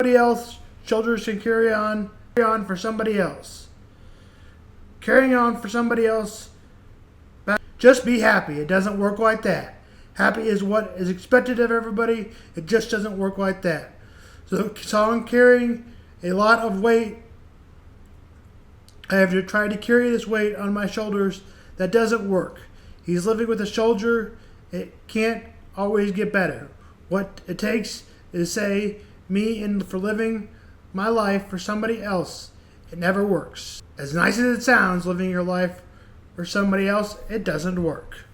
Somebody else, shoulders can carry on for somebody else. Carrying on for somebody else, just be happy. It doesn't work like that. Happy is what is expected of everybody. It just doesn't work like that. So the song carrying a lot of weight. I have to try to carry this weight on my shoulders. That doesn't work. He's living with a soldier. It can't always get better. What it takes is say me and for living my life for somebody else. It never works. As nice as it sounds, living your life for somebody else, it doesn't work.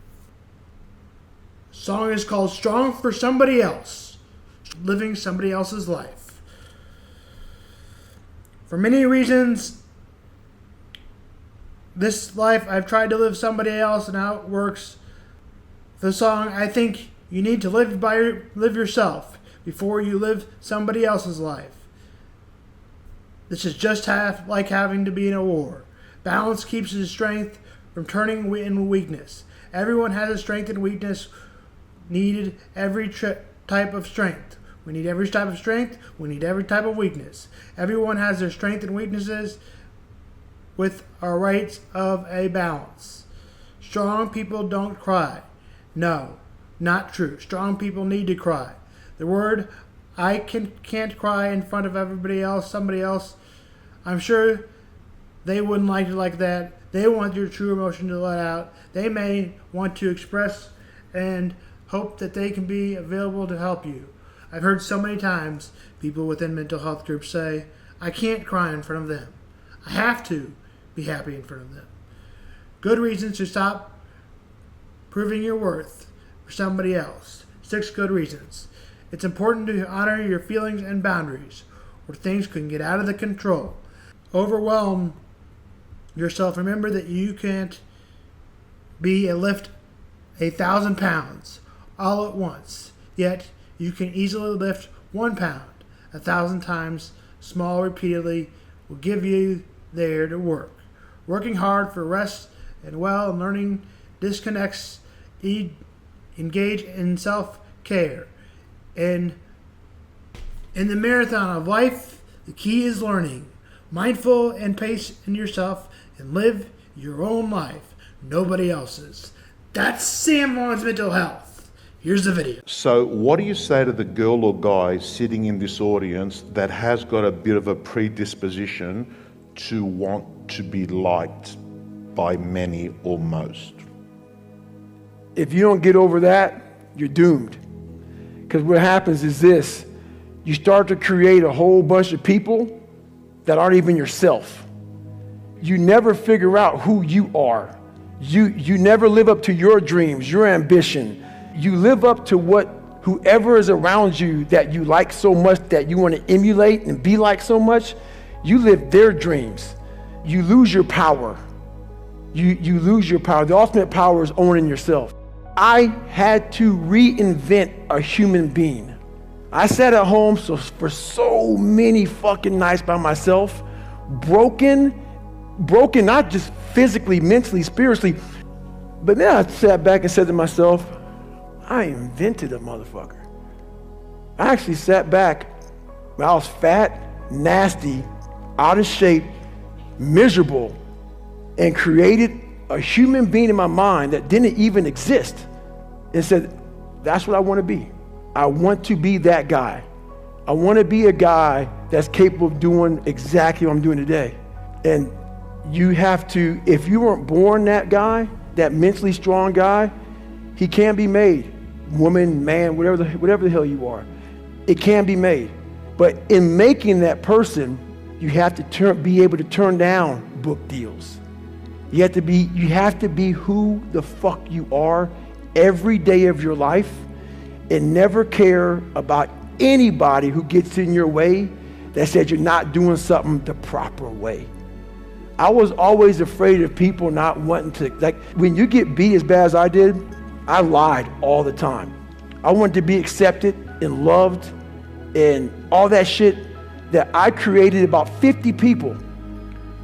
The song is called Strong for Somebody Else. Living somebody else's life. For many reasons, this life I've tried to live somebody else and how it works. The song, I think you need to live yourself before you live somebody else's life. This is just like having to be in a war. Balance keeps his strength from turning into weakness. Everyone has a strength and weakness needed every type of strength. We need every type of strength. We need every type of weakness. Everyone has their strengths and weaknesses with our rights of a balance. Strong people don't cry. No, not true. Strong people need to cry. The word I can't cry in front of everybody else, somebody else. I'm sure they wouldn't like it like that. They want your true emotion to let out. They may want to express and hope that they can be available to help you. I've heard so many times people within mental health groups say, I can't cry in front of them. I have to be happy in front of them. Good reasons to stop proving your worth for somebody else. 6 good reasons. It's important to honor your feelings and boundaries, or things can get out of the control. Overwhelm yourself. Remember that you can't lift 1,000 pounds all at once. Yet you can easily lift 1 pound 1,000 times. Small repeatedly will give you there to work. Working hard for rest and and learning disconnects. Engage in self-care. And in the marathon of life, the key is learning. Mindful and patient in yourself and live your own life, nobody else's. That's Sam Vaughn's mental health. Here's the video. So what do you say to the girl or guy sitting in this audience that has got a bit of a predisposition to want to be liked by many or most? If you don't get over that, you're doomed. Because what happens is this: you start to create a whole bunch of people that aren't even yourself. You never figure out who you are. You never live up to your dreams, your ambition. You live up to what whoever is around you that you like so much, that you want to emulate and be like so much. You live their dreams. You lose your power. You lose your power. The ultimate power is owning yourself. I had to reinvent a human being. I sat at home for so many fucking nights by myself, broken, not just physically, mentally, spiritually, but then I sat back and said to myself, I invented a motherfucker. I actually sat back when I was fat, nasty, out of shape, miserable, and created a human being in my mind that didn't even exist, and said, that's what I want to be. I want to be that guy. I want to be a guy that's capable of doing exactly what I'm doing today. And you have to, if you weren't born that guy, that mentally strong guy, he can be made. Woman, man, whatever the hell you are, it can be made. But in making that person, you have to be able to turn down book deals. You have to be who the fuck you are every day of your life, and never care about anybody who gets in your way that said you're not doing something the proper way. I was always afraid of people not wanting to, like when you get beat as bad as I did, I lied all the time. I wanted to be accepted and loved and all that shit that I created about 50 people.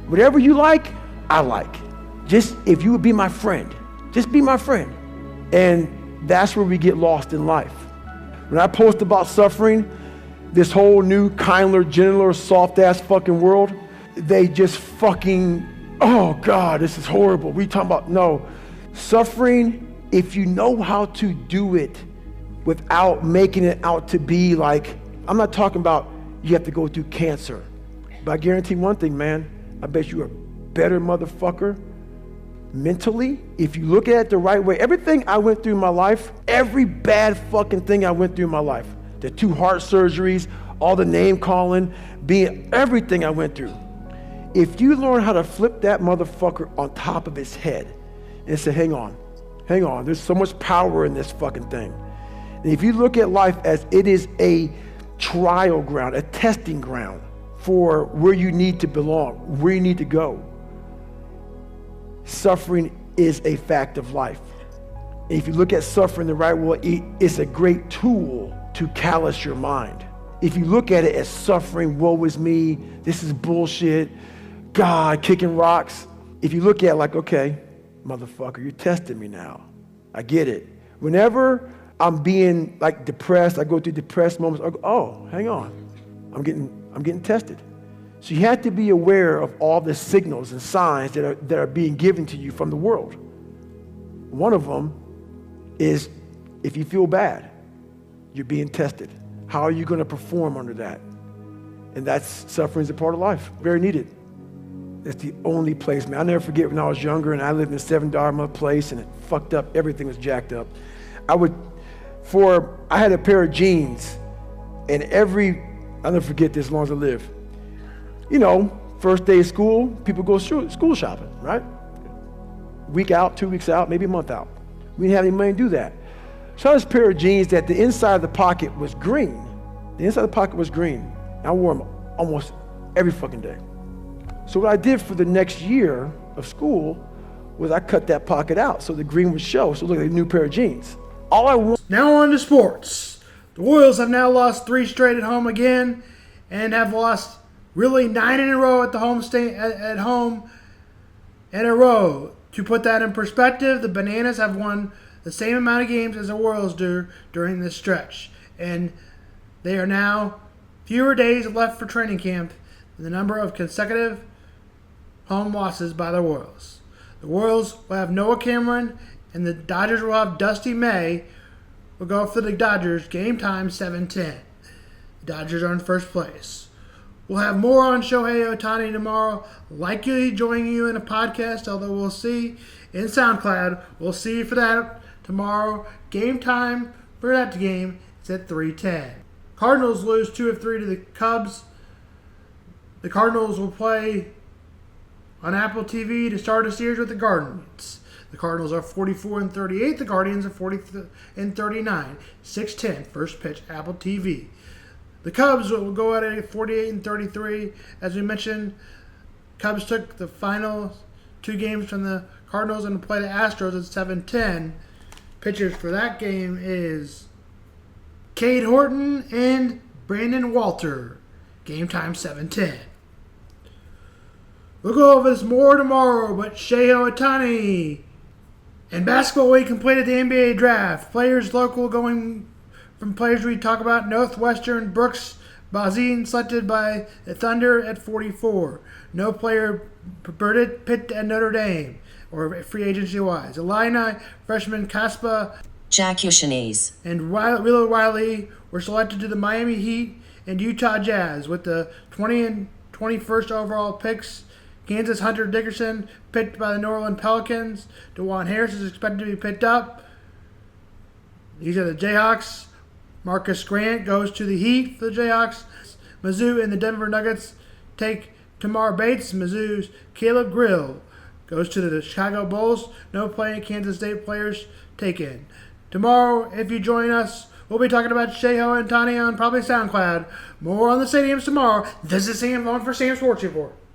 Whatever you like, I like. Just if you would be my friend, just be my friend. And that's where we get lost in life. When I post about suffering, this whole new kindler, gentler, soft-ass fucking world, they just fucking, oh God, this is horrible. We talking about, no. Suffering, if you know how to do it without making it out to be like, I'm not talking about you have to go through cancer. But I guarantee one thing, man, I bet you're a better motherfucker mentally if you look at it the right way. Everything I went through in my life, every bad fucking thing I went through in my life, the 2 heart surgeries, all the name calling, everything I went through. If you learn how to flip that motherfucker on top of his head and say, hang on, there's so much power in this fucking thing. And if you look at life as it is a trial ground, a testing ground for where you need to belong, where you need to go, suffering is a fact of life. And if you look at suffering the right way, it's a great tool to callous your mind. If you look at it as suffering, woe is me, this is bullshit, God, kicking rocks. If you look at it like, okay, motherfucker, you're testing me now. I get it. Whenever I'm being like depressed, I go through depressed moments, I go, oh, hang on, I'm getting tested. So you have to be aware of all the signals and signs that are being given to you from the world. One of them is if you feel bad, you're being tested. How are you going to perform under that? And that's suffering is a part of life, very needed. That's the only place, man. I'll never forget when I was younger and I lived in a 7-dollar place and it fucked up. Everything was jacked up. I had a pair of jeans and I'll never forget this as long as I live. You know, first day of school, people go school shopping, right? Week out, 2 weeks out, maybe a month out. We didn't have any money to do that. So I had this pair of jeans that the inside of the pocket was green. The inside of the pocket was green. I wore them almost every fucking day. So what I did for the next year of school was I cut that pocket out so the green would show, so it looked like a new pair of jeans. All I want. Now on to sports. The Royals have now lost 3 straight at home again and have lost really 9 in a row at home in a row. To put that in perspective, the Bananas have won the same amount of games as the Royals do during this stretch. And they are now fewer days left for training camp than the number of consecutive home losses by the Royals. The Royals will have Noah Cameron, and the Dodgers will have Dusty May. We'll go for the Dodgers. Game time 7:10. The Dodgers are in first place. We'll have more on Shohei Ohtani tomorrow. Likely joining you in a podcast, although we'll see in SoundCloud. We'll see you for that tomorrow. Game time for that game is at 3:10. Cardinals lose 2 of 3 to the Cubs. The Cardinals will play on Apple TV to start a series with the Guardians. The Cardinals are 44-38. The Guardians are 40-39. 6:10 first pitch Apple TV. The Cubs will go at it 48-33. As we mentioned, Cubs took the final 2 games from the Cardinals and play the Astros at 7:10. Pitchers for that game is Cade Horton and Brandon Walter. Game time 7:10. We'll go over this more tomorrow, but Shohei Ohtani and basketball, we completed the NBA draft. Players local going from players we talk about, Northwestern, Brooks Bazine selected by the Thunder at 44. No player picked at Notre Dame or free agency-wise. Illini freshman Kaspa Jack Yushinese and Will Riley were selected to the Miami Heat and Utah Jazz with the 20 and 21st overall picks. Kansas Hunter Dickerson picked by the New Orleans Pelicans. DeJuan Harris is expected to be picked up. These are the Jayhawks. Marcus Grant goes to the Heat for the Jayhawks. Mizzou and the Denver Nuggets take Tamar Bates. Mizzou's Caleb Grill goes to the Chicago Bulls. No playing Kansas State players taken. Tomorrow, if you join us, we'll be talking about Shohei Ohtani on probably SoundCloud. More on the stadiums tomorrow. This is Sam Vaughn for Sam Sports Report.